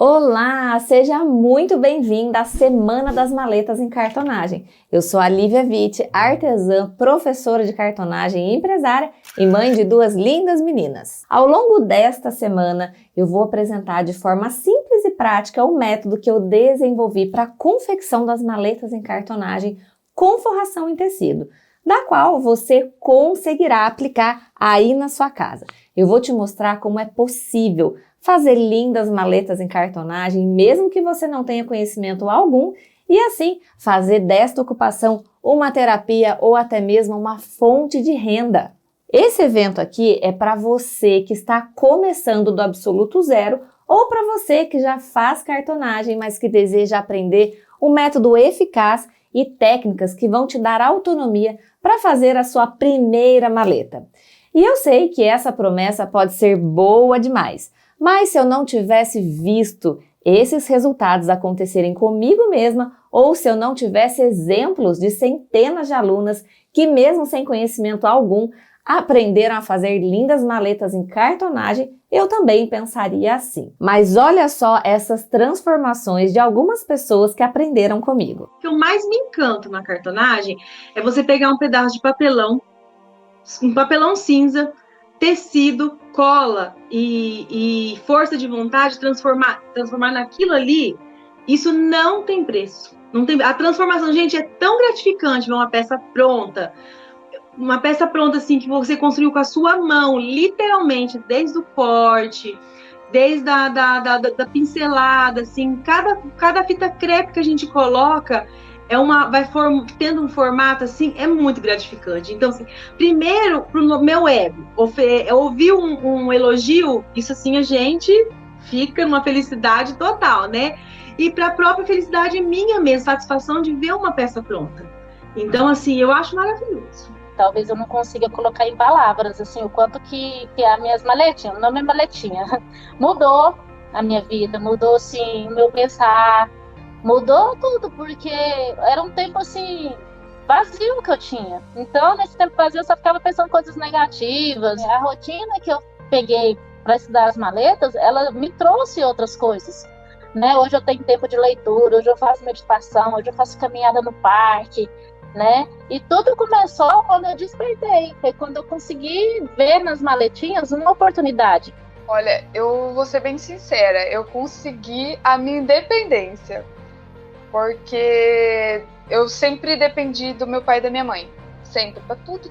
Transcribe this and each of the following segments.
Olá, seja muito bem-vinda à Semana das Maletas em Cartonagem. Eu sou a Lívia Witt, artesã, professora de cartonagem e empresária e mãe de duas lindas meninas. Ao longo desta semana, eu vou apresentar de forma simples e prática o método que eu desenvolvi para a confecção das maletas em cartonagem com forração em tecido, da qual você conseguirá aplicar aí na sua casa. Eu vou te mostrar como é possível fazer lindas maletas em cartonagem, mesmo que você não tenha conhecimento algum, e assim fazer desta ocupação uma terapia ou até mesmo uma fonte de renda. Esse evento aqui é para você que está começando do absoluto zero ou para você que já faz cartonagem, mas que deseja aprender um método eficaz e técnicas que vão te dar autonomia para fazer a sua primeira maleta. E eu sei que essa promessa pode ser boa demais, mas se eu não tivesse visto esses resultados acontecerem comigo mesma, ou se eu não tivesse exemplos de centenas de alunas que, mesmo sem conhecimento algum, aprenderam a fazer lindas maletas em cartonagem, eu também pensaria assim. Mas olha só essas transformações de algumas pessoas que aprenderam comigo. O que eu mais me encanto na cartonagem é você pegar um pedaço de papelão, um papelão cinza, tecido, cola e força de vontade, transformar naquilo ali. Isso não tem preço. Não tem, a transformação, gente, é tão gratificante ver uma peça pronta assim que você construiu com a sua mão, literalmente, desde o corte, desde da pincelada, assim, cada fita crepe que a gente coloca tendo um formato assim, é muito gratificante. Então, assim, primeiro, pro meu ego, ouvir um elogio, isso assim, a gente fica numa felicidade total, né? E para a própria felicidade minha mesmo, satisfação de ver uma peça pronta. Então, assim, eu acho maravilhoso. Talvez eu não consiga colocar em palavras, assim, o quanto que as minhas maletinhas, o nome é maletinha, mudou a minha vida, mudou, assim, o meu pensar, mudou tudo, porque era um tempo, assim, vazio que eu tinha. Então, nesse tempo vazio, eu só ficava pensando coisas negativas. A rotina que eu peguei para estudar as maletas, ela me trouxe outras coisas, né? Hoje eu tenho tempo de leitura, hoje eu faço meditação, hoje eu faço caminhada no parque, né? E tudo começou quando eu despertei, foi quando eu consegui ver nas maletinhas uma oportunidade. Olha, eu vou ser bem sincera, eu consegui a minha independência, porque eu sempre dependi do meu pai e da minha mãe, sempre, para tudo.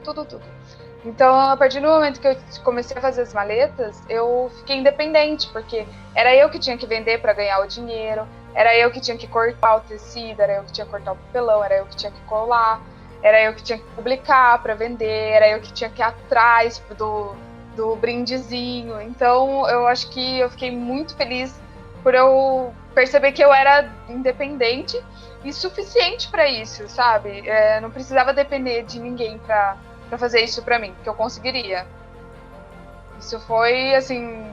Então, a partir do momento que eu comecei a fazer as maletas, eu fiquei independente, porque era eu que tinha que vender para ganhar o dinheiro, era eu que tinha que cortar o tecido, era eu que tinha que cortar o papelão, era eu que tinha que colar, era eu que tinha que publicar para vender, era eu que tinha que ir atrás do brindezinho. Então, eu acho que eu fiquei muito feliz por eu perceber que eu era independente e suficiente para isso, sabe? Não precisava depender de ninguém para fazer isso para mim, que eu conseguiria. Isso foi, assim,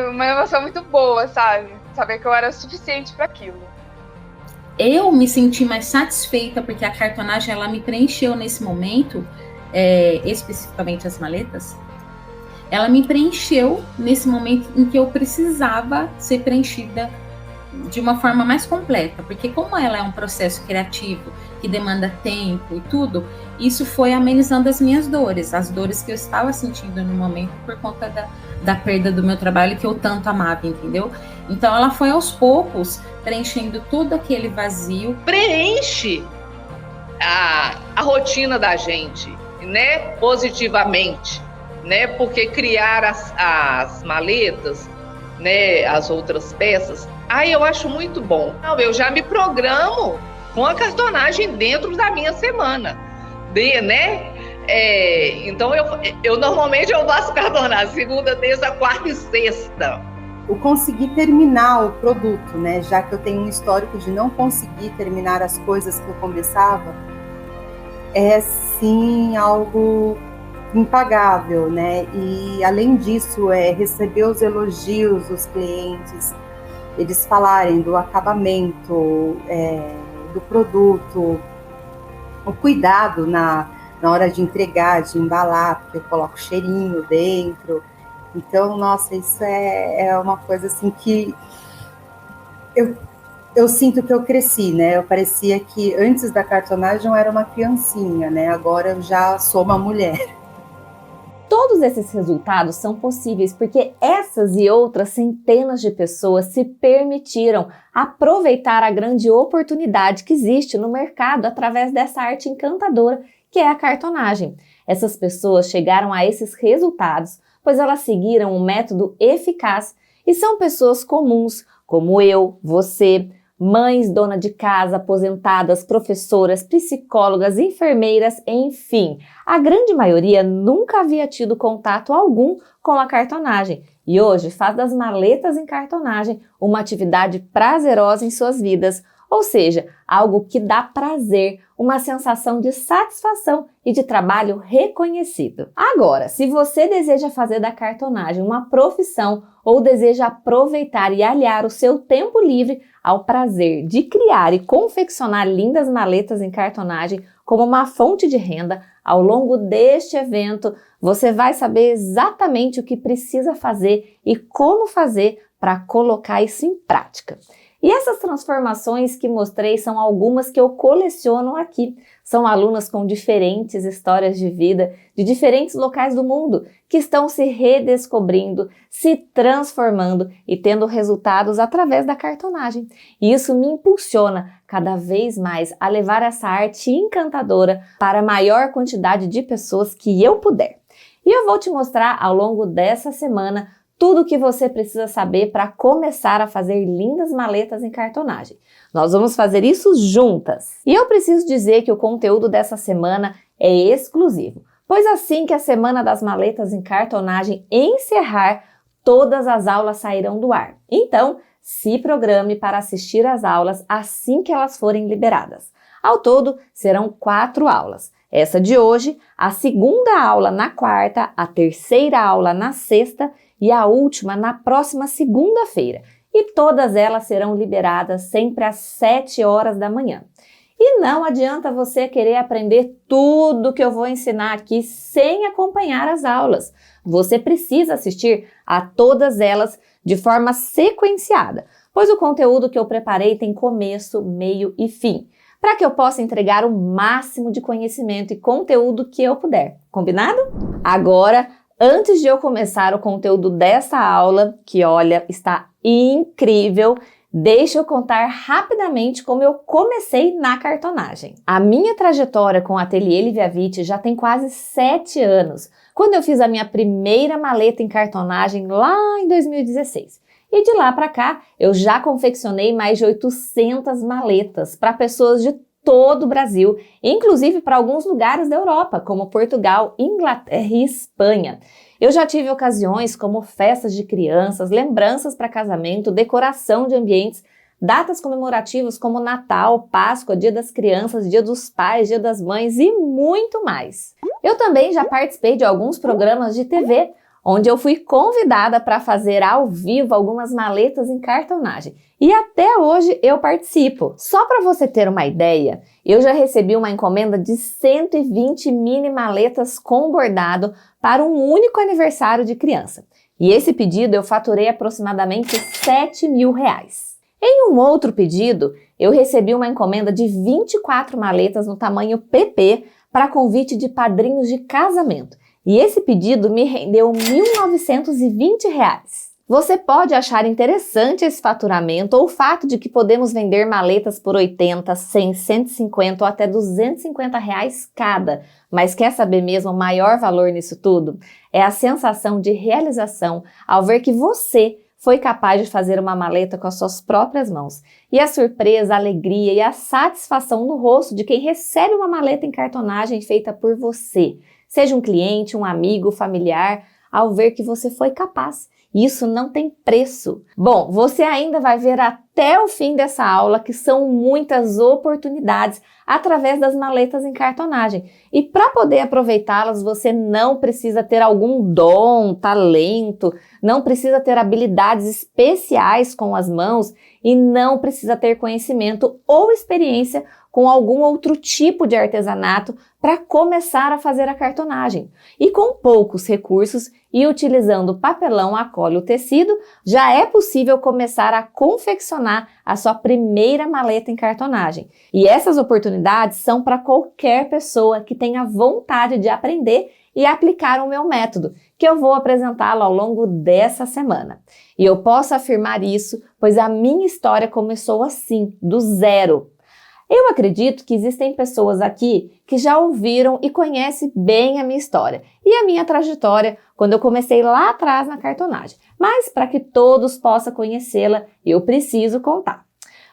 uma emoção muito boa, sabe? Saber que eu era suficiente para aquilo. Eu me senti mais satisfeita porque a cartonagem ela me preencheu nesse momento, especificamente as maletas. Ela me preencheu nesse momento em que eu precisava ser preenchida de uma forma mais completa, porque como ela é um processo criativo que demanda tempo e tudo, isso foi amenizando as minhas dores, as dores que eu estava sentindo no momento por conta da perda do meu trabalho que eu tanto amava, entendeu? Então ela foi aos poucos preenchendo todo aquele vazio. Preenche a rotina da gente, né? Positivamente, né? Porque criar as maletas, né? As outras peças, eu acho muito bom. Eu já me programo com a cartonagem dentro da minha semana, né? Então eu normalmente faço cartonagem segunda, terça, quarta e sexta. Eu consegui terminar o produto, né? Já que eu tenho um histórico de não conseguir terminar as coisas que eu começava, é sim algo impagável, né? E além disso, receber os elogios dos clientes, eles falarem do acabamento, do produto, o cuidado na hora de entregar, de embalar, porque eu coloco cheirinho dentro. Então, nossa, isso é uma coisa assim que eu sinto que eu cresci, né? Eu parecia que antes da cartonagem eu era uma criancinha, né? Agora eu já sou uma mulher. Todos esses resultados são possíveis porque essas e outras centenas de pessoas se permitiram aproveitar a grande oportunidade que existe no mercado através dessa arte encantadora que é a cartonagem. Essas pessoas chegaram a esses resultados pois elas seguiram um método eficaz e são pessoas comuns, como eu, você, mães, dona de casa, aposentadas, professoras, psicólogas, enfermeiras, enfim. A grande maioria nunca havia tido contato algum com a cartonagem e hoje faz das maletas em cartonagem uma atividade prazerosa em suas vidas, ou seja, algo que dá prazer, uma sensação de satisfação e de trabalho reconhecido. Agora, se você deseja fazer da cartonagem uma profissão ou deseja aproveitar e aliar o seu tempo livre ao prazer de criar e confeccionar lindas maletas em cartonagem como uma fonte de renda, ao longo deste evento você vai saber exatamente o que precisa fazer e como fazer para colocar isso em prática. E essas transformações que mostrei são algumas que eu coleciono aqui. São alunas com diferentes histórias de vida, de diferentes locais do mundo, que estão se redescobrindo, se transformando e tendo resultados através da cartonagem. E isso me impulsiona cada vez mais a levar essa arte encantadora para a maior quantidade de pessoas que eu puder. E eu vou te mostrar ao longo dessa semana tudo o que você precisa saber para começar a fazer lindas maletas em cartonagem. Nós vamos fazer isso juntas. E eu preciso dizer que o conteúdo dessa semana é exclusivo, pois assim que a Semana das Maletas em Cartonagem encerrar, todas as aulas sairão do ar. Então, se programe para assistir às aulas assim que elas forem liberadas. Ao todo, serão 4 aulas. Essa de hoje, a segunda aula na quarta, a terceira aula na sexta e a última na próxima segunda-feira. E todas elas serão liberadas sempre às 7 horas da manhã. E não adianta você querer aprender tudo que eu vou ensinar aqui sem acompanhar as aulas. Você precisa assistir a todas elas de forma sequenciada, pois o conteúdo que eu preparei tem começo, meio e fim, para que eu possa entregar o máximo de conhecimento e conteúdo que eu puder. Combinado? Agora, antes de eu começar o conteúdo dessa aula, que olha, está incrível, deixa eu contar rapidamente como eu comecei na cartonagem. A minha trajetória com o Ateliê Lívia Vitti já tem quase 7 anos, quando eu fiz a minha primeira maleta em cartonagem lá em 2016. E de lá para cá, eu já confeccionei mais de 800 maletas para pessoas de todo o Brasil, inclusive para alguns lugares da Europa, como Portugal, Inglaterra e Espanha. Eu já tive ocasiões como festas de crianças, lembranças para casamento, decoração de ambientes, datas comemorativas como Natal, Páscoa, Dia das Crianças, Dia dos Pais, Dia das Mães e muito mais. Eu também já participei de alguns programas de TV, onde eu fui convidada para fazer ao vivo algumas maletas em cartonagem. E até hoje eu participo. Só para você ter uma ideia, eu já recebi uma encomenda de 120 mini maletas com bordado para um único aniversário de criança. E esse pedido eu faturei aproximadamente R$7.000. Em um outro pedido, eu recebi uma encomenda de 24 maletas no tamanho PP para convite de padrinhos de casamento. E esse pedido me rendeu R$1.920. Você pode achar interessante esse faturamento ou o fato de que podemos vender maletas por 80, 100, 150 ou até R$250 cada. Mas quer saber mesmo o maior valor nisso tudo? É a sensação de realização ao ver que você foi capaz de fazer uma maleta com as suas próprias mãos. E a surpresa, a alegria e a satisfação no rosto de quem recebe uma maleta em cartonagem feita por você. Seja um cliente, um amigo, familiar, ao ver que você foi capaz. Isso não tem preço. Bom, você ainda vai ver até o fim dessa aula que são muitas oportunidades através das maletas em cartonagem. E para poder aproveitá-las, você não precisa ter algum dom, talento, não precisa ter habilidades especiais com as mãos e não precisa ter conhecimento ou experiência com algum outro tipo de artesanato para começar a fazer a cartonagem. E com poucos recursos e utilizando papelão acole o tecido, já é possível começar a confeccionar a sua primeira maleta em cartonagem. E essas oportunidades são para qualquer pessoa que tenha vontade de aprender e aplicar o meu método, que eu vou apresentá-lo ao longo dessa semana. E eu posso afirmar isso, pois a minha história começou assim, do zero. Eu acredito que existem pessoas aqui que já ouviram e conhecem bem a minha história e a minha trajetória quando eu comecei lá atrás na cartonagem. Mas para que todos possam conhecê-la, eu preciso contar.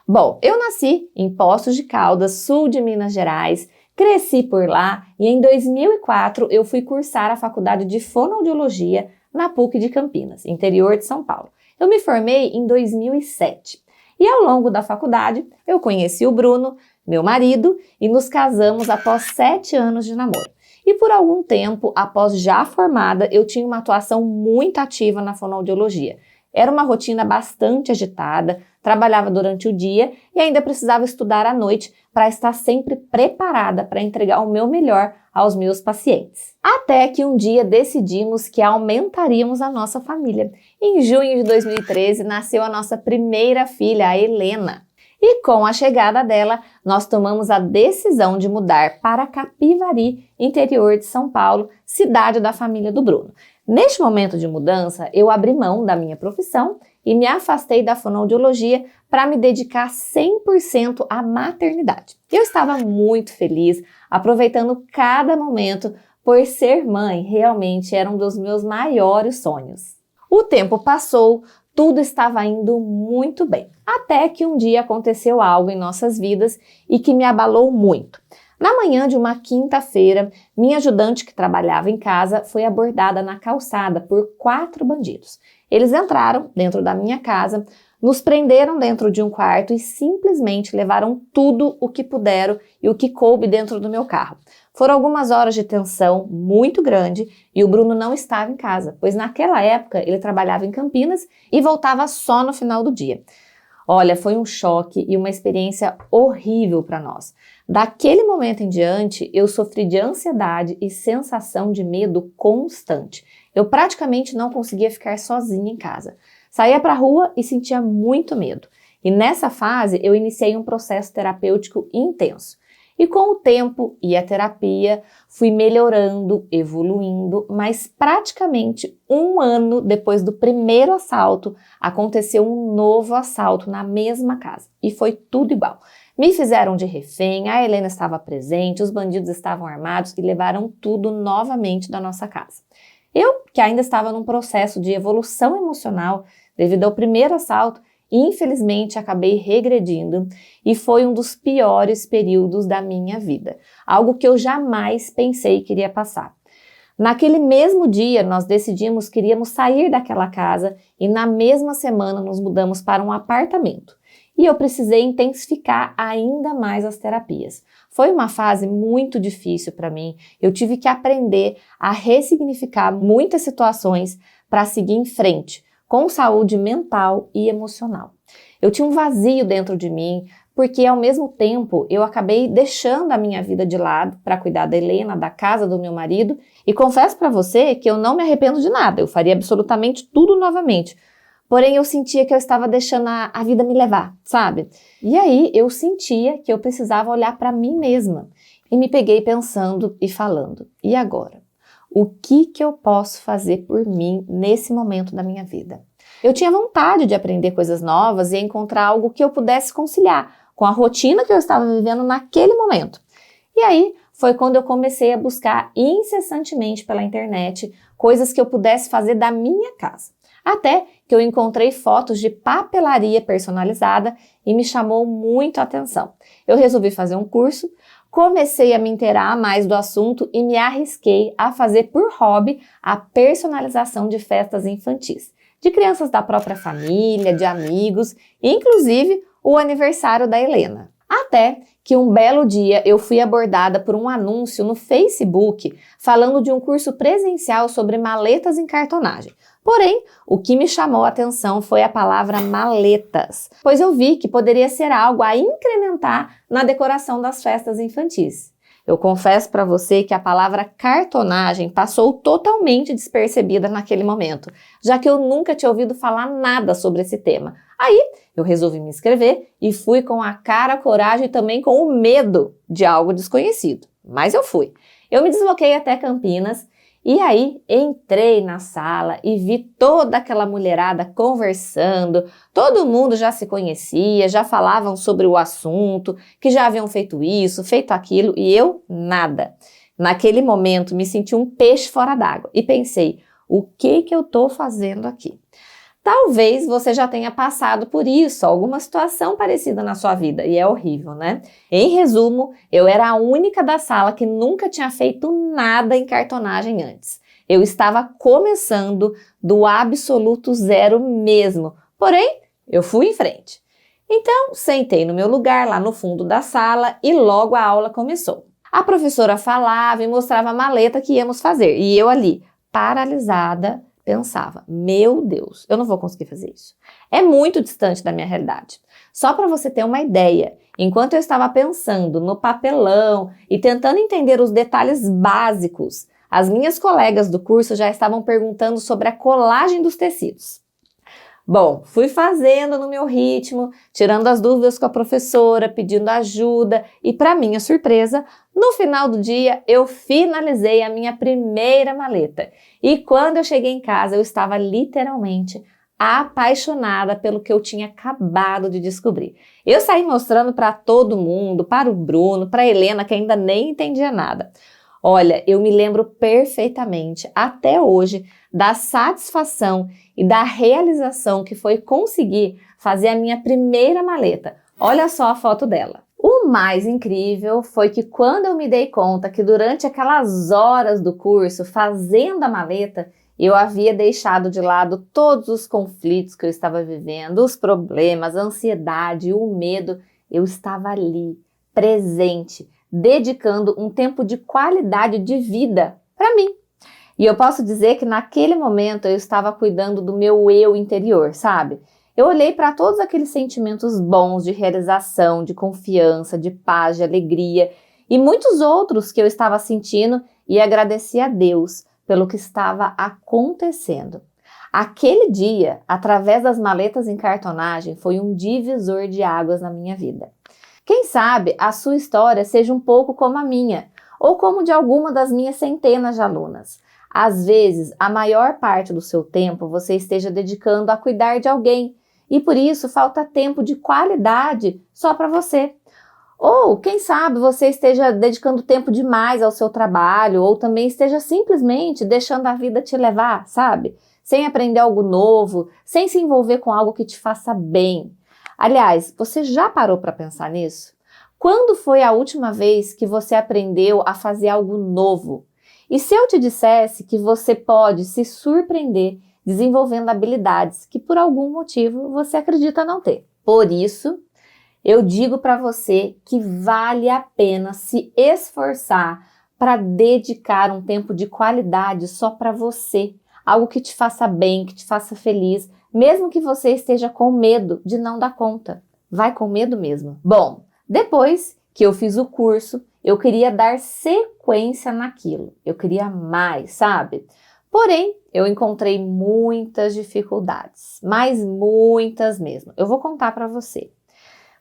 Bom, eu nasci em Poços de Caldas, sul de Minas Gerais, cresci por lá e em 2004 eu fui cursar a faculdade de fonoaudiologia na PUC de Campinas, interior de São Paulo. Eu me formei em 2007. E ao longo da faculdade, eu conheci o Bruno, meu marido, e nos casamos após 7 anos de namoro. E por algum tempo, após já formada, eu tinha uma atuação muito ativa na fonoaudiologia. Era uma rotina bastante agitada, trabalhava durante o dia e ainda precisava estudar à noite para estar sempre preparada para entregar o meu melhor aos meus pacientes. Até que um dia decidimos que aumentaríamos a nossa família. Em junho de 2013 nasceu a nossa primeira filha, a Helena. E com a chegada dela, nós tomamos a decisão de mudar para Capivari, interior de São Paulo, cidade da família do Bruno. Neste momento de mudança, eu abri mão da minha profissão e me afastei da fonoaudiologia para me dedicar 100% à maternidade. Eu estava muito feliz, aproveitando cada momento, por ser mãe realmente era um dos meus maiores sonhos. O tempo passou, tudo estava indo muito bem, até que um dia aconteceu algo em nossas vidas e que me abalou muito. Na manhã de uma quinta-feira, minha ajudante que trabalhava em casa foi abordada na calçada por 4 bandidos. Eles entraram dentro da minha casa, nos prenderam dentro de um quarto e simplesmente levaram tudo o que puderam e o que coube dentro do meu carro. Foram algumas horas de tensão muito grande e o Bruno não estava em casa, pois naquela época ele trabalhava em Campinas e voltava só no final do dia. Olha, foi um choque e uma experiência horrível para nós. Daquele momento em diante, eu sofri de ansiedade e sensação de medo constante. Eu praticamente não conseguia ficar sozinha em casa. Saía para a rua e sentia muito medo. E nessa fase, eu iniciei um processo terapêutico intenso. E com o tempo e a terapia, fui melhorando, evoluindo, mas praticamente 1 ano depois do primeiro assalto, aconteceu um novo assalto na mesma casa. E foi tudo igual. Me fizeram de refém, a Helena estava presente, os bandidos estavam armados e levaram tudo novamente da nossa casa. Eu, que ainda estava num processo de evolução emocional devido ao primeiro assalto, infelizmente acabei regredindo e foi um dos piores períodos da minha vida, algo que eu jamais pensei que iria passar. Naquele mesmo dia, nós decidimos que iríamos sair daquela casa e na mesma semana nos mudamos para um apartamento. E eu precisei intensificar ainda mais as terapias. Foi uma fase muito difícil para mim. Eu tive que aprender a ressignificar muitas situações para seguir em frente, com saúde mental e emocional. Eu tinha um vazio dentro de mim, porque ao mesmo tempo eu acabei deixando a minha vida de lado para cuidar da Helena, da casa do meu marido, e confesso para você que eu não me arrependo de nada, eu faria absolutamente tudo novamente. Porém, eu sentia que eu estava deixando a vida me levar, sabe? E aí, eu sentia que eu precisava olhar para mim mesma. E me peguei pensando e falando, e agora? O que eu posso fazer por mim nesse momento da minha vida? Eu tinha vontade de aprender coisas novas e encontrar algo que eu pudesse conciliar com a rotina que eu estava vivendo naquele momento. E aí, foi quando eu comecei a buscar incessantemente pela internet coisas que eu pudesse fazer da minha casa. Até que eu encontrei fotos de papelaria personalizada e me chamou muito a atenção. Eu resolvi fazer um curso, comecei a me inteirar mais do assunto e me arrisquei a fazer por hobby a personalização de festas infantis, de crianças da própria família, de amigos, inclusive o aniversário da Helena. Até que um belo dia eu fui abordada por um anúncio no Facebook falando de um curso presencial sobre maletas em cartonagem. Porém, o que me chamou a atenção foi a palavra maletas, pois eu vi que poderia ser algo a incrementar na decoração das festas infantis. Eu confesso para você que a palavra cartonagem passou totalmente despercebida naquele momento, já que eu nunca tinha ouvido falar nada sobre esse tema. Aí eu resolvi me inscrever e fui com a cara, a coragem e também com o medo de algo desconhecido. Mas eu fui. Eu me desloquei até Campinas e aí entrei na sala e vi toda aquela mulherada conversando, todo mundo já se conhecia, já falavam sobre o assunto, que já haviam feito isso, feito aquilo e eu nada. Naquele momento me senti um peixe fora d'água e pensei, o que eu tô fazendo aqui? Talvez você já tenha passado por isso, alguma situação parecida na sua vida, e é horrível, né? Em resumo, eu era a única da sala que nunca tinha feito nada em cartonagem antes. Eu estava começando do absoluto zero mesmo, porém, eu fui em frente. Então, sentei no meu lugar lá no fundo da sala e logo a aula começou. A professora falava e mostrava a maleta que íamos fazer, e eu ali, paralisada, pensava, meu Deus, eu não vou conseguir fazer isso. É muito distante da minha realidade. Só para você ter uma ideia, enquanto eu estava pensando no papelão e tentando entender os detalhes básicos, as minhas colegas do curso já estavam perguntando sobre a colagem dos tecidos. Bom, fui fazendo no meu ritmo, tirando as dúvidas com a professora, pedindo ajuda e, para minha surpresa, no final do dia eu finalizei a minha primeira maleta. E quando eu cheguei em casa eu estava literalmente apaixonada pelo que eu tinha acabado de descobrir. Eu saí mostrando para todo mundo, para o Bruno, para a Helena, que ainda nem entendia nada. Olha, eu me lembro perfeitamente, até hoje, da satisfação e da realização que foi conseguir fazer a minha primeira maleta. Olha só a foto dela. O mais incrível foi que quando eu me dei conta que durante aquelas horas do curso, fazendo a maleta, eu havia deixado de lado todos os conflitos que eu estava vivendo, os problemas, a ansiedade, o medo, eu estava ali, presente, dedicando um tempo de qualidade de vida para mim. E eu posso dizer que naquele momento eu estava cuidando do meu eu interior, sabe? Eu olhei para todos aqueles sentimentos bons de realização, de confiança, de paz, de alegria e muitos outros que eu estava sentindo e agradeci a Deus pelo que estava acontecendo. Aquele dia, através das maletas em cartonagem, foi um divisor de águas na minha vida. Quem sabe a sua história seja um pouco como a minha, ou como de alguma das minhas centenas de alunas. Às vezes, a maior parte do seu tempo você esteja dedicando a cuidar de alguém, e por isso falta tempo de qualidade só para você. Ou, quem sabe, você esteja dedicando tempo demais ao seu trabalho, ou também esteja simplesmente deixando a vida te levar, sabe? Sem aprender algo novo, sem se envolver com algo que te faça bem. Aliás, você já parou para pensar nisso? Quando foi a última vez que você aprendeu a fazer algo novo? E se eu te dissesse que você pode se surpreender desenvolvendo habilidades que por algum motivo você acredita não ter? Por isso, eu digo para você que vale a pena se esforçar para dedicar um tempo de qualidade só para você. Algo que te faça bem, que te faça feliz, mesmo que você esteja com medo de não dar conta. Vai com medo mesmo. Bom, depois que eu fiz o curso, eu queria dar sequência naquilo. Eu queria mais, sabe? Porém, eu encontrei muitas dificuldades, mas muitas mesmo. Eu vou contar para você.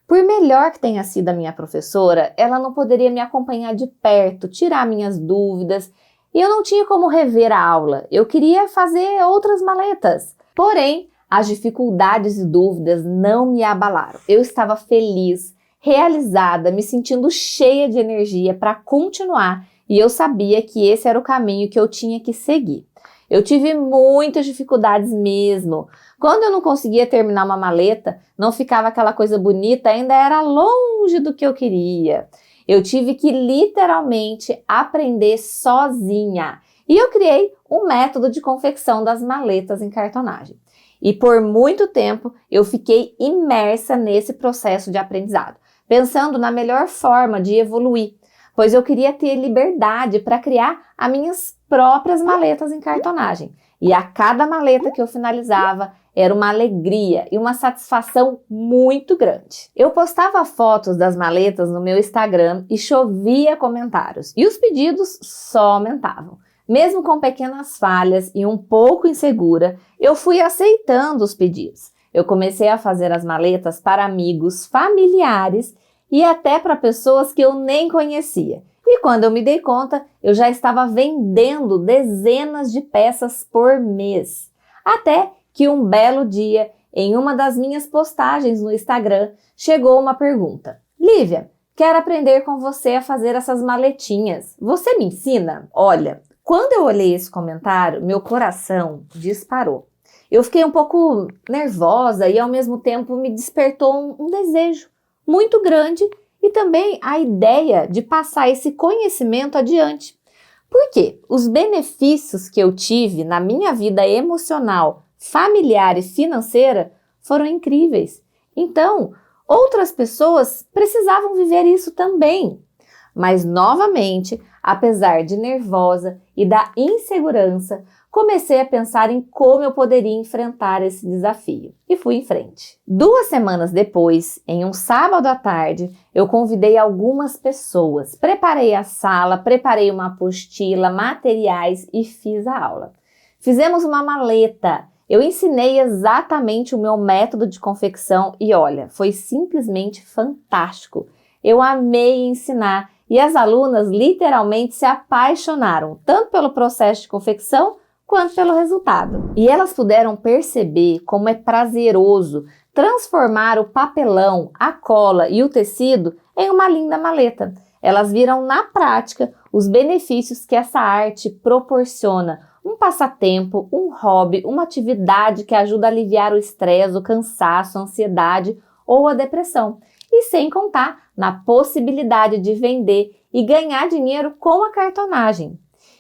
Por melhor que tenha sido a minha professora, ela não poderia me acompanhar de perto, tirar minhas dúvidas, e eu não tinha como rever a aula. Eu queria fazer outras maletas. Porém, as dificuldades e dúvidas não me abalaram. Eu estava feliz, realizada, me sentindo cheia de energia para continuar, e eu sabia que esse era o caminho que eu tinha que seguir. Eu tive muitas dificuldades mesmo. Quando eu não conseguia terminar uma maleta, não ficava aquela coisa bonita, ainda era longe do que eu queria. Eu tive que literalmente aprender sozinha. E eu criei um método de confecção das maletas em cartonagem. E por muito tempo eu fiquei imersa nesse processo de aprendizado, pensando na melhor forma de evoluir, pois eu queria ter liberdade para criar as minhas próprias maletas em cartonagem. E a cada maleta que eu finalizava, era uma alegria e uma satisfação muito grande. Eu postava fotos das maletas no meu Instagram e chovia comentários, e os pedidos só aumentavam. Mesmo com pequenas falhas e um pouco insegura, eu fui aceitando os pedidos. Eu comecei a fazer as maletas para amigos, familiares e até para pessoas que eu nem conhecia. E quando eu me dei conta, eu já estava vendendo dezenas de peças por mês. Até que um belo dia, em uma das minhas postagens no Instagram, chegou uma pergunta. Lívia, quero aprender com você a fazer essas maletinhas. Você me ensina? Olha, quando eu olhei esse comentário, meu coração disparou. Eu fiquei um pouco nervosa e ao mesmo tempo me despertou um desejo muito grande e também a ideia de passar esse conhecimento adiante. Porque os benefícios que eu tive na minha vida emocional, familiar e financeira foram incríveis. Então, outras pessoas precisavam viver isso também. Mas, novamente, apesar de nervosa e da insegurança, comecei a pensar em como eu poderia enfrentar esse desafio. E fui em frente. 2 semanas depois, em um sábado à tarde, eu convidei algumas pessoas. Preparei a sala, preparei uma apostila, materiais e fiz a aula. Fizemos uma maleta. Eu ensinei exatamente o meu método de confecção e olha, foi simplesmente fantástico. Eu amei ensinar e as alunas literalmente se apaixonaram, tanto pelo processo de confecção quanto pelo resultado. E elas puderam perceber como é prazeroso transformar o papelão, a cola e o tecido em uma linda maleta. Elas viram na prática os benefícios que essa arte proporciona. Um passatempo, um hobby, uma atividade que ajuda a aliviar o estresse, o cansaço, a ansiedade ou a depressão. E sem contar na possibilidade de vender e ganhar dinheiro com a cartonagem.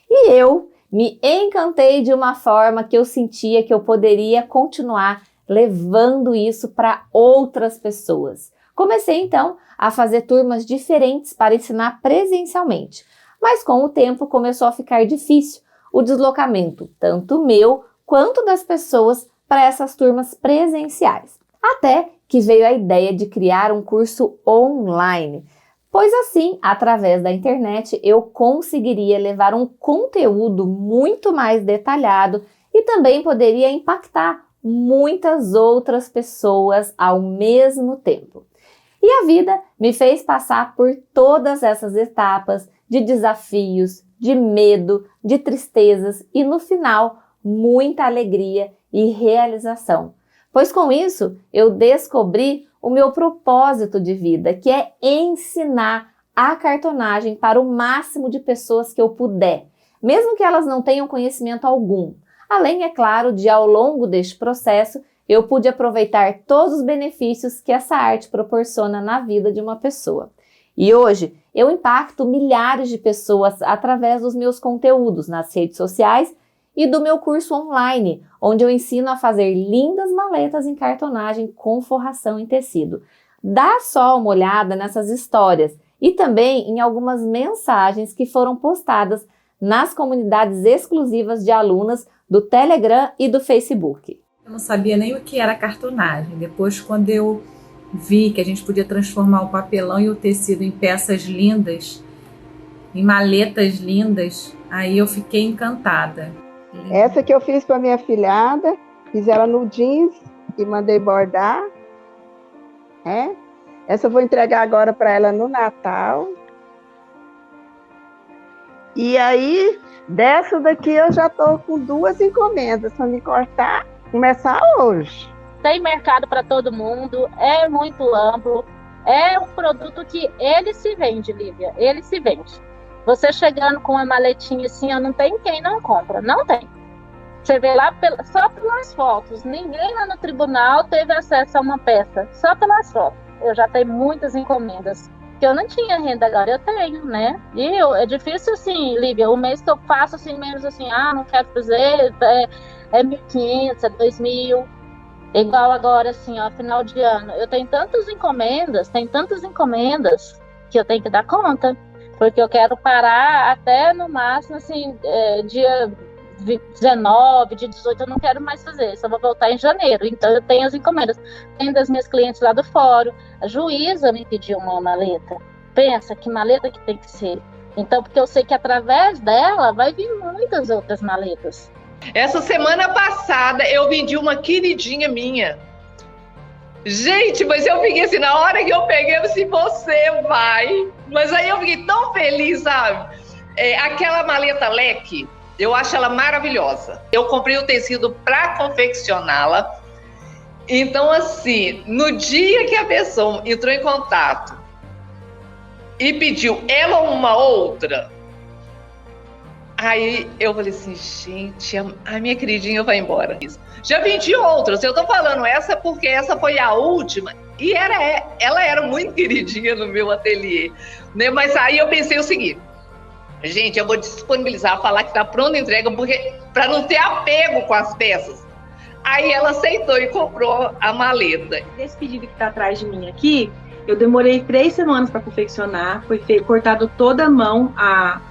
E eu me encantei de uma forma que eu sentia que eu poderia continuar levando isso para outras pessoas. Comecei então a fazer turmas diferentes para ensinar presencialmente, mas com o tempo começou a ficar difícil o deslocamento, tanto meu quanto das pessoas para essas turmas presenciais. Até que veio a ideia de criar um curso online, pois assim, através da internet, eu conseguiria levar um conteúdo muito mais detalhado e também poderia impactar muitas outras pessoas ao mesmo tempo. E a vida me fez passar por todas essas etapas de desafios, de medo, de tristezas e no final, muita alegria e realização. Pois com isso, eu descobri o meu propósito de vida, que é ensinar a cartonagem para o máximo de pessoas que eu puder, mesmo que elas não tenham conhecimento algum. Além, é claro, de ao longo deste processo, eu pude aproveitar todos os benefícios que essa arte proporciona na vida de uma pessoa. E hoje, eu impacto milhares de pessoas através dos meus conteúdos nas redes sociais e do meu curso online, onde eu ensino a fazer lindas maletas em cartonagem com forração em tecido. Dá só uma olhada nessas histórias e também em algumas mensagens que foram postadas nas comunidades exclusivas de alunas do Telegram e do Facebook. Eu não sabia nem o que era cartonagem. Depois, quando eu vi que a gente podia transformar o papelão e o tecido em peças lindas, em maletas lindas, aí eu fiquei encantada. Essa que eu fiz para minha filhada, fiz ela no jeans e mandei bordar. Essa eu vou entregar agora para ela no Natal. E aí, dessa daqui eu já estou com 2 encomendas para me cortar, começar hoje. Tem mercado para todo mundo, é muito amplo, é um produto que ele se vende, Lívia, ele se vende. Você chegando com uma maletinha assim, não tem quem não compra, não tem. Você vê lá só pelas fotos, ninguém lá no tribunal teve acesso a uma peça, só pelas fotos. Eu já tenho muitas encomendas, que eu não tinha renda, agora eu tenho, né? E é difícil assim, Lívia, o mês que eu faço assim, menos assim, não quero fazer, é 1.500, é 2.000, igual agora assim, ó, final de ano. Eu tenho tantas encomendas, que eu tenho que dar conta, porque eu quero parar até no máximo assim, dia 19, dia 18 eu não quero mais fazer, só vou voltar em janeiro. Então eu tenho as encomendas. Tenho das minhas clientes lá do fórum. A juíza me pediu uma maleta. Pensa que maleta que tem que ser. Então, porque eu sei que através dela vai vir muitas outras maletas. Essa semana passada eu vendi uma queridinha minha. Gente, mas eu fiquei assim, na hora que eu peguei, eu disse, você vai. Mas aí eu fiquei tão feliz, sabe? Aquela maleta leque, eu acho ela maravilhosa. Eu comprei o tecido para confeccioná-la. Então, assim, no dia que a pessoa entrou em contato e pediu ela uma outra, aí eu falei assim, gente, a minha queridinha vai embora. Já vendi outras, eu tô falando essa porque essa foi a última e ela era muito queridinha no meu ateliê, né? Mas aí eu pensei o seguinte, gente, eu vou disponibilizar, falar que tá pronta a entrega, porque para não ter apego com as peças. Aí ela aceitou e comprou a maleta. Esse pedido que tá atrás de mim aqui, eu demorei 3 semanas para confeccionar, foi cortado toda a mão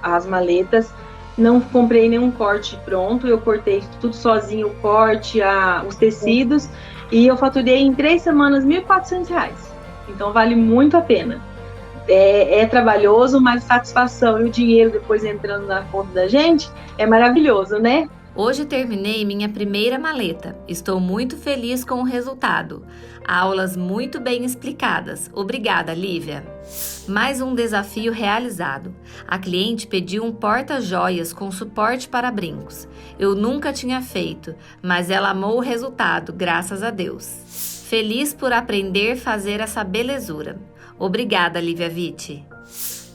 as maletas. Não comprei nenhum corte pronto, eu cortei tudo sozinho, o corte, os tecidos, e eu faturei em 3 semanas R$1.400. Então vale muito a pena. É trabalhoso, mas a satisfação e o dinheiro depois entrando na conta da gente é maravilhoso, né? Hoje terminei minha primeira maleta. Estou muito feliz com o resultado. Aulas muito bem explicadas. Obrigada, Lívia. Mais um desafio realizado. A cliente pediu um porta-joias com suporte para brincos. Eu nunca tinha feito, mas ela amou o resultado, graças a Deus. Feliz por aprender a fazer essa belezura. Obrigada, Lívia Vitti.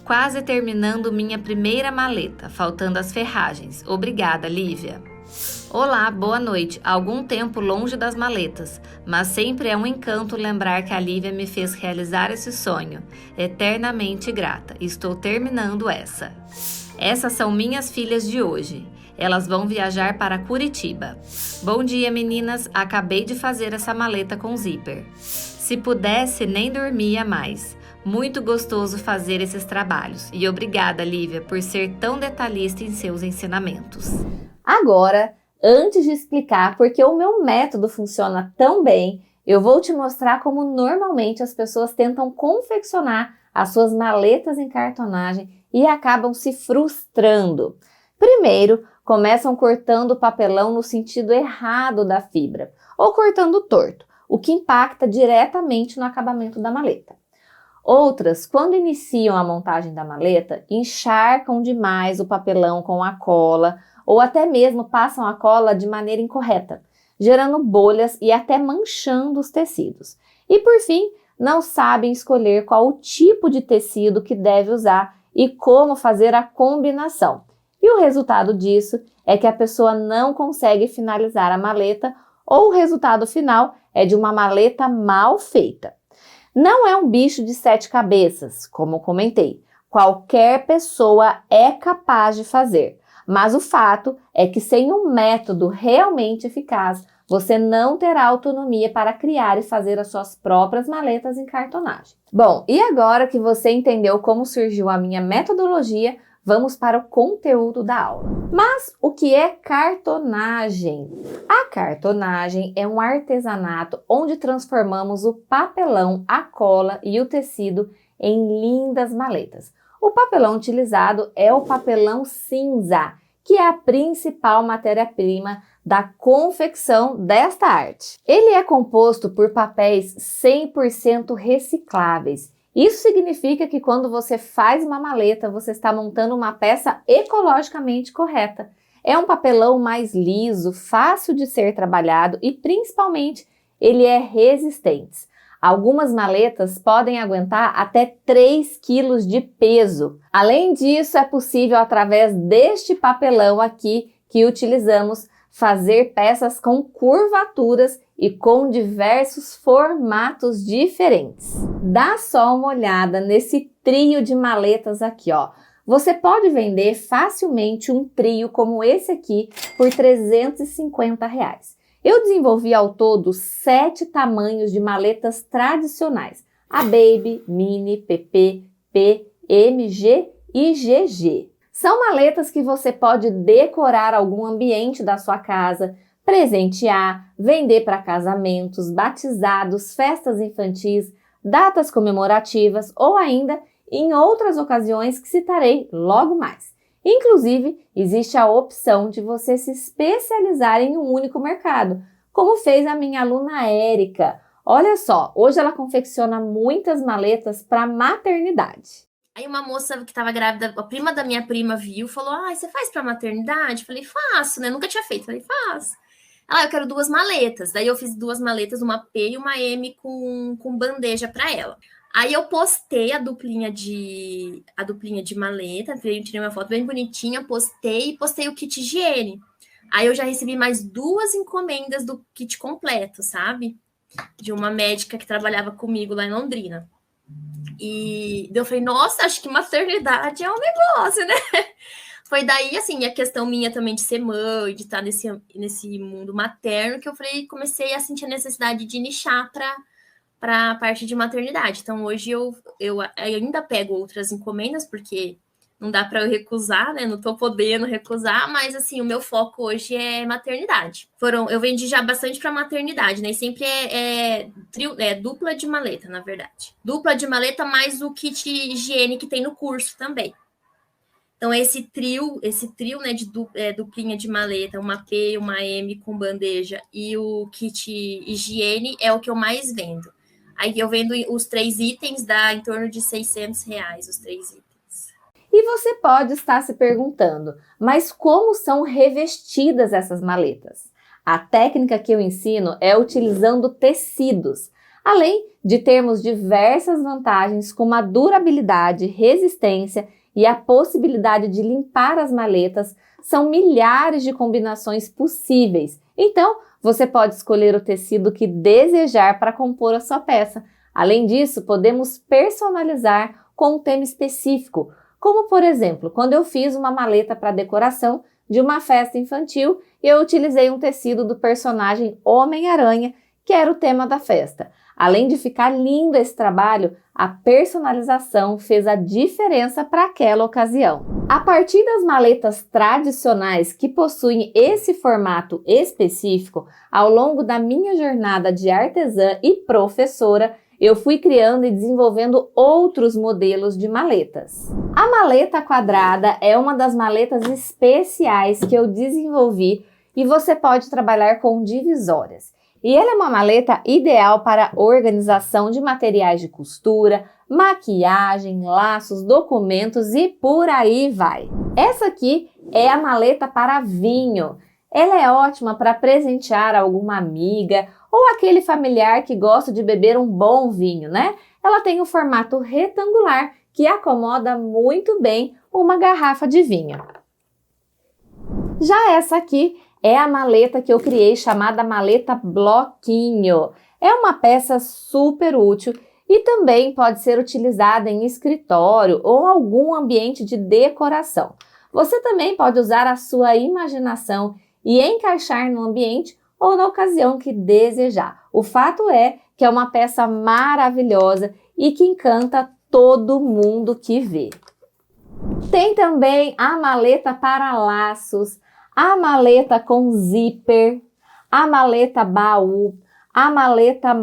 Quase terminando minha primeira maleta, faltando as ferragens. Obrigada, Lívia. Olá, boa noite. Há algum tempo longe das maletas, mas sempre é um encanto lembrar que a Lívia me fez realizar esse sonho. Eternamente grata. Estou terminando essa. Essas são minhas filhas de hoje. Elas vão viajar para Curitiba. Bom dia, meninas. Acabei de fazer essa maleta com zíper. Se pudesse, nem dormia mais. Muito gostoso fazer esses trabalhos. E obrigada, Lívia, por ser tão detalhista em seus ensinamentos. Agora, antes de explicar por que o meu método funciona tão bem, eu vou te mostrar como normalmente as pessoas tentam confeccionar as suas maletas em cartonagem e acabam se frustrando. Primeiro, começam cortando o papelão no sentido errado da fibra, ou cortando torto, o que impacta diretamente no acabamento da maleta. Outras, quando iniciam a montagem da maleta, encharcam demais o papelão com a cola, ou até mesmo passam a cola de maneira incorreta, gerando bolhas e até manchando os tecidos. E por fim, não sabem escolher qual o tipo de tecido que deve usar e como fazer a combinação. E o resultado disso é que a pessoa não consegue finalizar a maleta ou o resultado final é de uma maleta mal feita. Não é um bicho de 7 cabeças, como comentei. Qualquer pessoa é capaz de fazer. Mas o fato é que sem um método realmente eficaz, você não terá autonomia para criar e fazer as suas próprias maletas em cartonagem. Bom, e agora que você entendeu como surgiu a minha metodologia, vamos para o conteúdo da aula. Mas o que é cartonagem? A cartonagem é um artesanato onde transformamos o papelão, a cola e o tecido em lindas maletas. O papelão utilizado é o papelão cinza, que é a principal matéria-prima da confecção desta arte. Ele é composto por papéis 100% recicláveis. Isso significa que quando você faz uma maleta, você está montando uma peça ecologicamente correta. É um papelão mais liso, fácil de ser trabalhado e, principalmente, ele é resistente. Algumas maletas podem aguentar até 3 kg de peso. Além disso, é possível, através deste papelão aqui que utilizamos, fazer peças com curvaturas e com diversos formatos diferentes. Dá só uma olhada nesse trio de maletas aqui, ó. Você pode vender facilmente um trio como esse aqui por R$350. Eu desenvolvi ao todo 7 tamanhos de maletas tradicionais: a Baby, Mini, PP, P, MG e GG. São maletas que você pode decorar algum ambiente da sua casa, presentear, vender para casamentos, batizados, festas infantis, datas comemorativas ou ainda em outras ocasiões que citarei logo mais. Inclusive, existe a opção de você se especializar em um único mercado, como fez a minha aluna Érica. Olha só, hoje ela confecciona muitas maletas para maternidade. Aí uma moça que estava grávida, a prima da minha prima viu, falou, você faz para maternidade? Falei, faço, né? Nunca tinha feito. Falei, faço. Ela, eu quero 2 maletas. Daí eu fiz 2 maletas, uma P e uma M com bandeja para ela. Aí eu postei a duplinha de maleta, tirei uma foto bem bonitinha, postei o kit higiene. Aí eu já recebi mais 2 encomendas do kit completo, sabe? De uma médica que trabalhava comigo lá em Londrina. E eu falei, nossa, acho que maternidade é um negócio, né? Foi daí, assim, a questão minha também de ser mãe, de estar nesse mundo materno, que eu falei, comecei a sentir a necessidade de nichar para a parte de maternidade. Então, hoje eu ainda pego outras encomendas, porque não dá para eu recusar, né? Não estou podendo recusar, mas, assim, o meu foco hoje é maternidade. Eu vendi já bastante para maternidade, né? E sempre é dupla de maleta, na verdade. Dupla de maleta mais o kit higiene que tem no curso também. Então, esse trio, né, de duplinha de maleta, uma P, uma M com bandeja e o kit higiene é o que eu mais vendo. Aí eu vendo os 3 itens, dá em torno de R$600, os 3 itens. E você pode estar se perguntando, mas como são revestidas essas maletas? A técnica que eu ensino é utilizando tecidos, além de termos diversas vantagens como a durabilidade, resistência e a possibilidade de limpar as maletas. São milhares de combinações possíveis. Então, você pode escolher o tecido que desejar para compor a sua peça. Além disso, podemos personalizar com um tema específico, como, por exemplo, quando eu fiz uma maleta para decoração de uma festa infantil, eu utilizei um tecido do personagem Homem-Aranha, que era o tema da festa. Além de ficar lindo esse trabalho, a personalização fez a diferença para aquela ocasião. A partir das maletas tradicionais que possuem esse formato específico, ao longo da minha jornada de artesã e professora, eu fui criando e desenvolvendo outros modelos de maletas. A maleta quadrada é uma das maletas especiais que eu desenvolvi e você pode trabalhar com divisórias. E ela é uma maleta ideal para organização de materiais de costura, maquiagem, laços, documentos e por aí vai. Essa aqui é a maleta para vinho. Ela é ótima para presentear alguma amiga ou aquele familiar que gosta de beber um bom vinho, né? Ela tem um formato retangular que acomoda muito bem uma garrafa de vinho. Já essa aqui é a maleta que eu criei chamada maleta bloquinho. É uma peça super útil e também pode ser utilizada em escritório ou algum ambiente de decoração. Você também pode usar a sua imaginação e encaixar no ambiente ou na ocasião que desejar. O fato é que é uma peça maravilhosa e que encanta todo mundo que vê. Tem também a maleta para laços, a maleta com zíper, a maleta baú, a maleta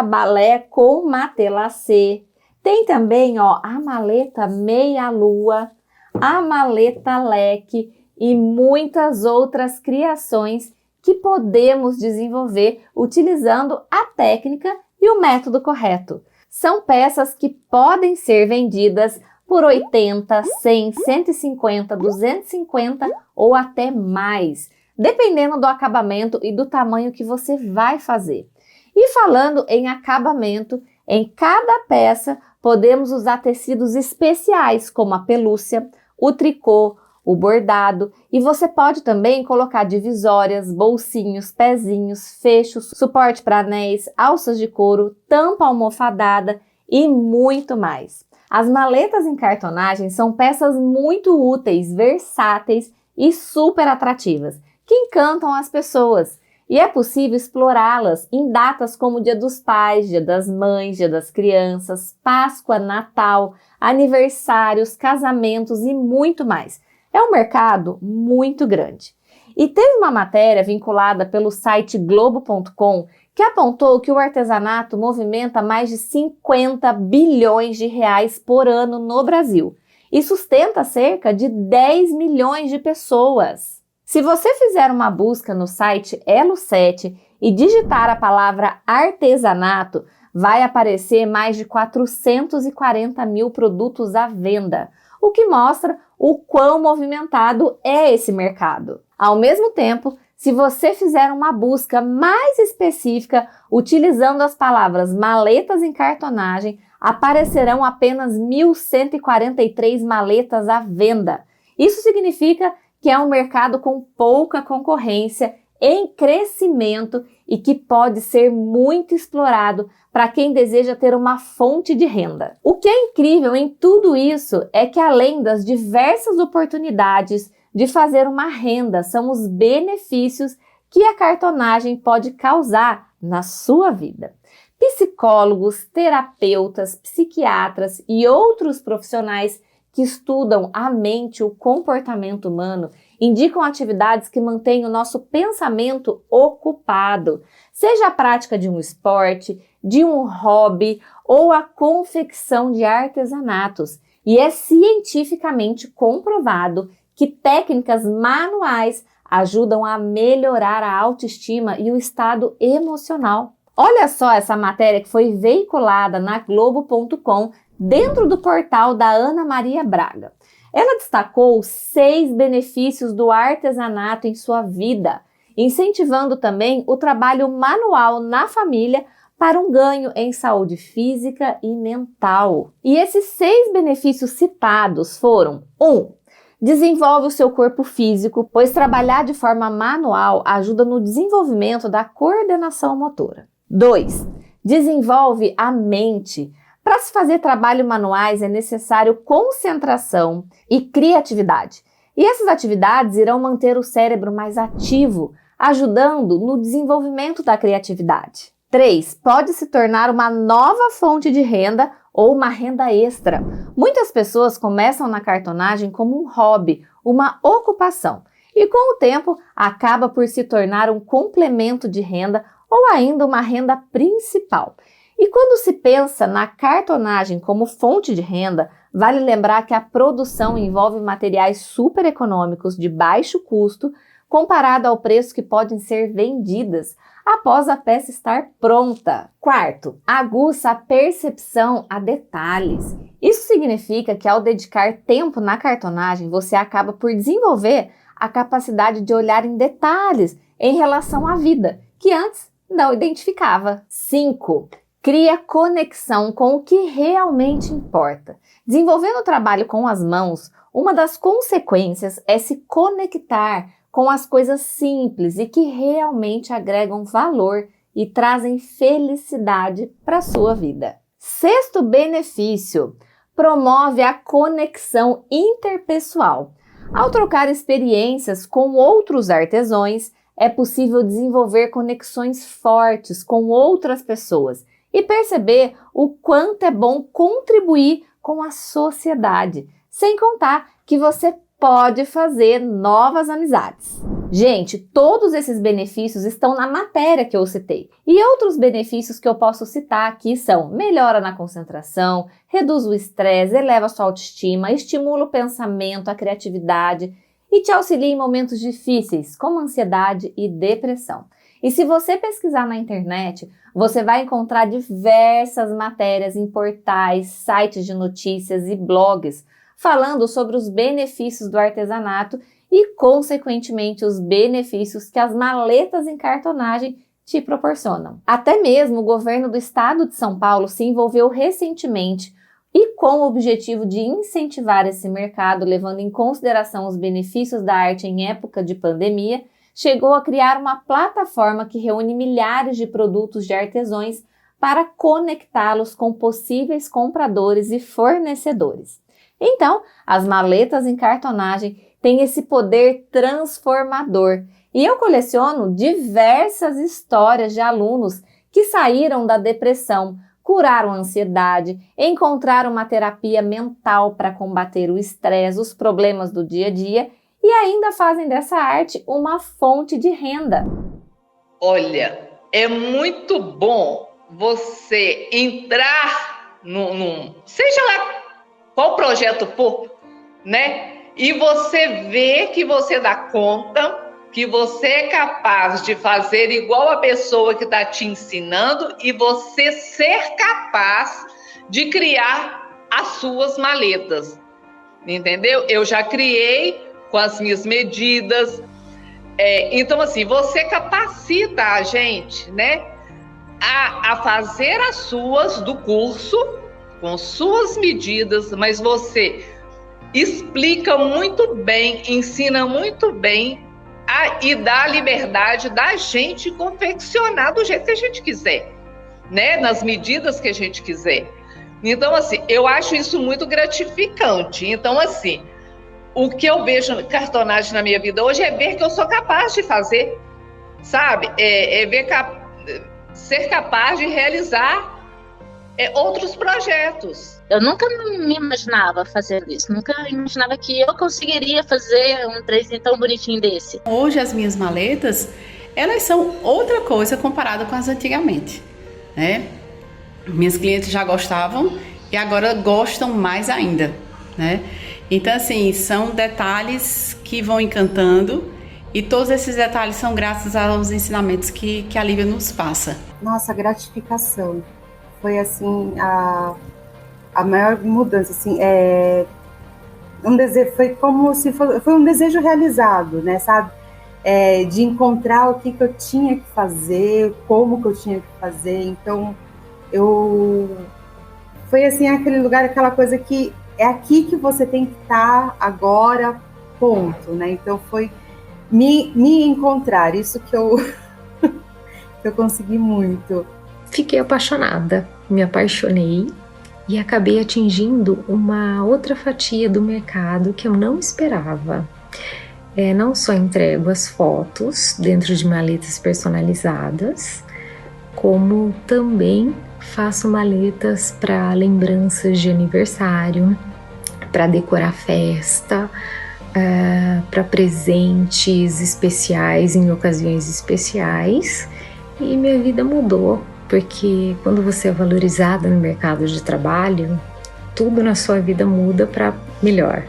balé com matelacê. Tem também a maleta meia-lua, a maleta leque e muitas outras criações que podemos desenvolver utilizando a técnica e o método correto. São peças que podem ser vendidas por 80, 100, 150, 250 ou até mais, dependendo do acabamento e do tamanho que você vai fazer. E falando em acabamento, em cada peça podemos usar tecidos especiais como a pelúcia, o tricô, o bordado, e você pode também colocar divisórias, bolsinhos, pezinhos, fechos, suporte para anéis, alças de couro, tampa almofadada e muito mais. As maletas em cartonagem são peças muito úteis, versáteis e super atrativas, que encantam as pessoas. E é possível explorá-las em datas como Dia dos Pais, Dia das Mães, Dia das Crianças, Páscoa, Natal, aniversários, casamentos e muito mais. É um mercado muito grande. E teve uma matéria vinculada pelo site Globo.com que apontou que o artesanato movimenta mais de 50 bilhões de reais por ano no Brasil e sustenta cerca de 10 milhões de pessoas. Se você fizer uma busca no site Elo7 e digitar a palavra artesanato, vai aparecer mais de 440 mil produtos à venda, o que mostra o quão movimentado é esse mercado. Ao mesmo tempo, se você fizer uma busca mais específica utilizando as palavras maletas em cartonagem, aparecerão apenas 1.143 maletas à venda. Isso significa que é um mercado com pouca concorrência, em crescimento e que pode ser muito explorado para quem deseja ter uma fonte de renda. O que é incrível em tudo isso é que, além das diversas oportunidades de fazer uma renda, são os benefícios que a cartonagem pode causar na sua vida. Psicólogos, terapeutas, psiquiatras e outros profissionais que estudam a mente e o comportamento humano indicam atividades que mantêm o nosso pensamento ocupado, seja a prática de um esporte, de um hobby ou a confecção de artesanatos. E é cientificamente comprovado que técnicas manuais ajudam a melhorar a autoestima e o estado emocional. Olha só essa matéria que foi veiculada na Globo.com dentro do portal da Ana Maria Braga. Ela destacou 6 benefícios do artesanato em sua vida, incentivando também o trabalho manual na família para um ganho em saúde física e mental. E esses 6 benefícios citados foram: 1. Desenvolve o seu corpo físico, pois trabalhar de forma manual ajuda no desenvolvimento da coordenação motora. 2. Desenvolve a mente. Para se fazer trabalhos manuais é necessário concentração e criatividade. E essas atividades irão manter o cérebro mais ativo, ajudando no desenvolvimento da criatividade. 3. Pode se tornar uma nova fonte de renda ou uma renda extra. Muitas pessoas começam na cartonagem como um hobby, uma ocupação, e com o tempo acaba por se tornar um complemento de renda ou ainda uma renda principal. E quando se pensa na cartonagem como fonte de renda, vale lembrar que a produção envolve materiais super econômicos de baixo custo, comparado ao preço que podem ser vendidas após a peça estar pronta. 4. Aguça a percepção a detalhes. Isso significa que ao dedicar tempo na cartonagem, você acaba por desenvolver a capacidade de olhar em detalhes em relação à vida, que antes não identificava. 5. Cria conexão com o que realmente importa. Desenvolvendo o trabalho com as mãos, uma das consequências é se conectar com as coisas simples e que realmente agregam valor e trazem felicidade para a sua vida. 6º benefício: promove a conexão interpessoal. Ao trocar experiências com outros artesãos, é possível desenvolver conexões fortes com outras pessoas e perceber o quanto é bom contribuir com a sociedade, sem contar que você pode fazer novas amizades. Gente, todos esses benefícios estão na matéria que eu citei. E outros benefícios que eu posso citar aqui são: melhora na concentração, reduz o estresse, eleva a sua autoestima, estimula o pensamento, a criatividade e te auxilia em momentos difíceis, como ansiedade e depressão. E se você pesquisar na internet, você vai encontrar diversas matérias em portais, sites de notícias e blogs falando sobre os benefícios do artesanato e, consequentemente, os benefícios que as maletas em cartonagem te proporcionam. Até mesmo o governo do estado de São Paulo se envolveu recentemente e, com o objetivo de incentivar esse mercado, levando em consideração os benefícios da arte em época de pandemia, chegou a criar uma plataforma que reúne milhares de produtos de artesãos para conectá-los com possíveis compradores e fornecedores. Então, as maletas em cartonagem tem esse poder transformador. E eu coleciono diversas histórias de alunos que saíram da depressão, curaram a ansiedade, encontraram uma terapia mental para combater o estresse, os problemas do dia a dia e ainda fazem dessa arte uma fonte de renda. Olha, é muito bom você entrar seja lá qual projeto for, né? E você vê que você dá conta, que você é capaz de fazer igual a pessoa que está te ensinando e você ser capaz de criar as suas maletas, entendeu? Eu já criei com as minhas medidas. Então, assim, você capacita a gente, né, a fazer as suas do curso, com suas medidas, mas você explica muito bem, ensina muito bem e dá a liberdade da gente confeccionar do jeito que a gente quiser, né, nas medidas que a gente quiser. Então, assim, eu acho isso muito gratificante. Então, assim, o que eu vejo cartonagem na minha vida hoje é ver que eu sou capaz de fazer, sabe? Ser capaz de realizar outros projetos. Eu nunca me imaginava fazendo isso, nunca imaginava que eu conseguiria fazer um trenzinho tão bonitinho desse. Hoje as minhas maletas, elas são outra coisa comparada com as antigamente, né? Minhas clientes já gostavam e agora gostam mais ainda, né? Então, assim, são detalhes que vão encantando e todos esses detalhes são graças aos ensinamentos que a Lívia nos passa. Nossa, gratificação. Foi, assim, a maior mudança, assim, foi como se foi um desejo realizado, né, sabe? De encontrar o que eu tinha que fazer, como que eu tinha que fazer. Então, foi assim, aquele lugar, aquela coisa que é aqui que você tem que estar agora, ponto, né? Então foi me encontrar, isso que eu consegui muito. Fiquei apaixonada, me apaixonei e acabei atingindo uma outra fatia do mercado que eu não esperava. Não só entrego as fotos dentro de maletas personalizadas, como também faço maletas para lembranças de aniversário, para decorar festa, para presentes especiais em ocasiões especiais. E minha vida mudou, porque quando você é valorizada no mercado de trabalho, tudo na sua vida muda para melhor.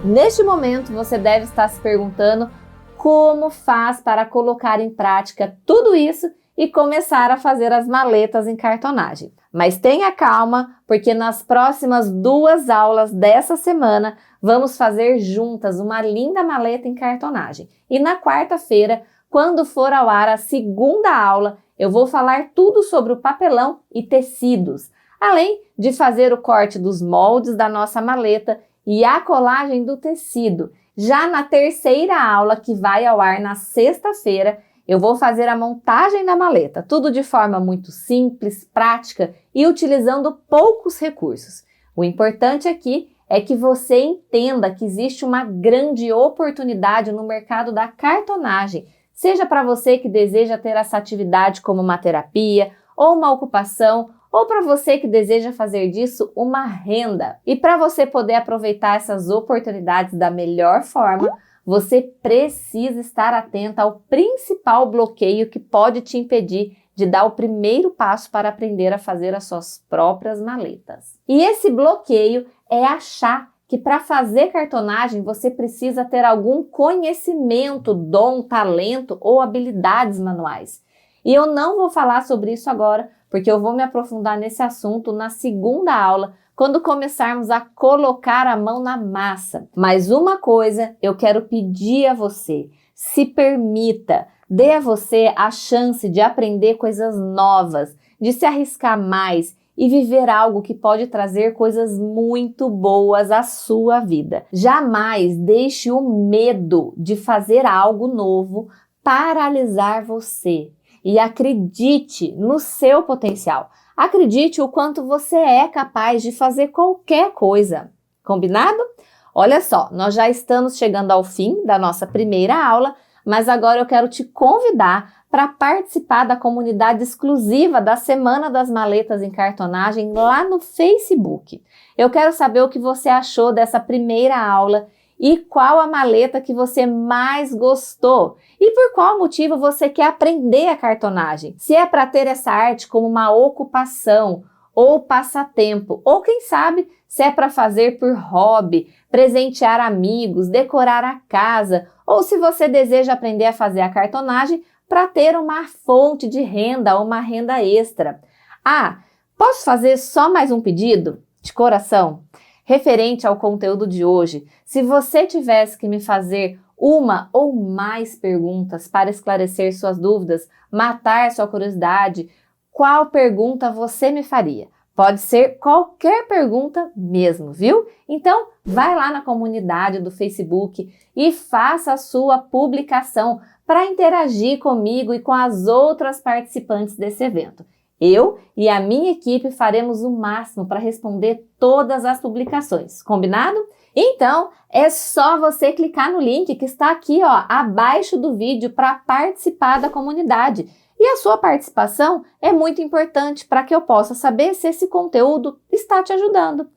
Neste momento, você deve estar se perguntando como faz para colocar em prática tudo isso e começar a fazer as maletas em cartonagem. Mas tenha calma, porque nas próximas 2 aulas dessa semana, vamos fazer juntas uma linda maleta em cartonagem. E na quarta-feira, quando for ao ar a segunda aula, eu vou falar tudo sobre o papelão e tecidos, além de fazer o corte dos moldes da nossa maleta e a colagem do tecido. Já na terceira aula, que vai ao ar na sexta-feira, eu vou fazer a montagem da maleta, tudo de forma muito simples, prática e utilizando poucos recursos. O importante aqui é que você entenda que existe uma grande oportunidade no mercado da cartonagem, seja para você que deseja ter essa atividade como uma terapia ou uma ocupação, ou para você que deseja fazer disso uma renda. E para você poder aproveitar essas oportunidades da melhor forma, você precisa estar atenta ao principal bloqueio que pode te impedir de dar o primeiro passo para aprender a fazer as suas próprias maletas. E esse bloqueio é achar que para fazer cartonagem você precisa ter algum conhecimento, dom, talento ou habilidades manuais. E eu não vou falar sobre isso agora, porque eu vou me aprofundar nesse assunto na segunda aula, quando começarmos a colocar a mão na massa. Mas uma coisa eu quero pedir a você: se permita, dê a você a chance de aprender coisas novas, de se arriscar mais e viver algo que pode trazer coisas muito boas à sua vida. Jamais deixe o medo de fazer algo novo paralisar você. E acredite no seu potencial. Acredite o quanto você é capaz de fazer qualquer coisa. Combinado? Olha só, nós já estamos chegando ao fim da nossa primeira aula, mas agora eu quero te convidar para participar da comunidade exclusiva da Semana das Maletas em Cartonagem lá no Facebook. Eu quero saber o que você achou dessa primeira aula e qual a maleta que você mais gostou e por qual motivo você quer aprender a cartonagem. Se é para ter essa arte como uma ocupação ou passatempo, ou quem sabe se é para fazer por hobby, presentear amigos, decorar a casa, ou se você deseja aprender a fazer a cartonagem para ter uma fonte de renda ou uma renda extra. Ah, posso fazer só mais um pedido? De coração. Referente ao conteúdo de hoje, se você tivesse que me fazer uma ou mais perguntas para esclarecer suas dúvidas, matar sua curiosidade, qual pergunta você me faria? Pode ser qualquer pergunta mesmo, viu? Então, vai lá na comunidade do Facebook e faça a sua publicação para interagir comigo e com as outras participantes desse evento. Eu e a minha equipe faremos o máximo para responder todas as publicações, combinado? Então, é só você clicar no link que está aqui, ó, abaixo do vídeo para participar da comunidade. E a sua participação é muito importante para que eu possa saber se esse conteúdo está te ajudando.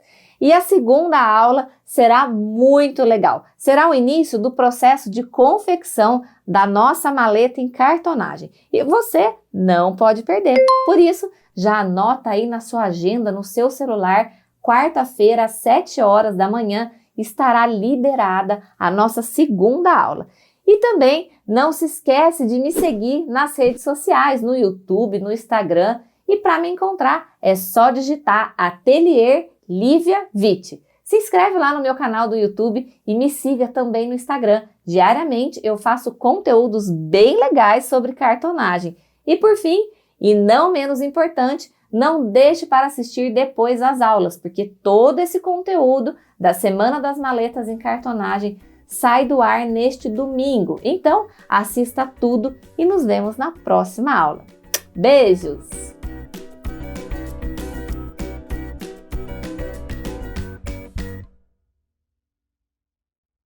E a segunda aula será muito legal. Será o início do processo de confecção da nossa maleta em cartonagem. E você não pode perder. Por isso, já anota aí na sua agenda, no seu celular, quarta-feira, às 7 horas da manhã, estará liberada a nossa segunda aula. E também não se esquece de me seguir nas redes sociais, no YouTube, no Instagram. E para me encontrar é só digitar Atelier Lívia Vitti. Se inscreve lá no meu canal do YouTube e me siga também no Instagram. Diariamente eu faço conteúdos bem legais sobre cartonagem. E por fim, e não menos importante, não deixe para assistir depois as aulas, porque todo esse conteúdo da Semana das Maletas em Cartonagem sai do ar neste domingo. Então, assista tudo e nos vemos na próxima aula. Beijos!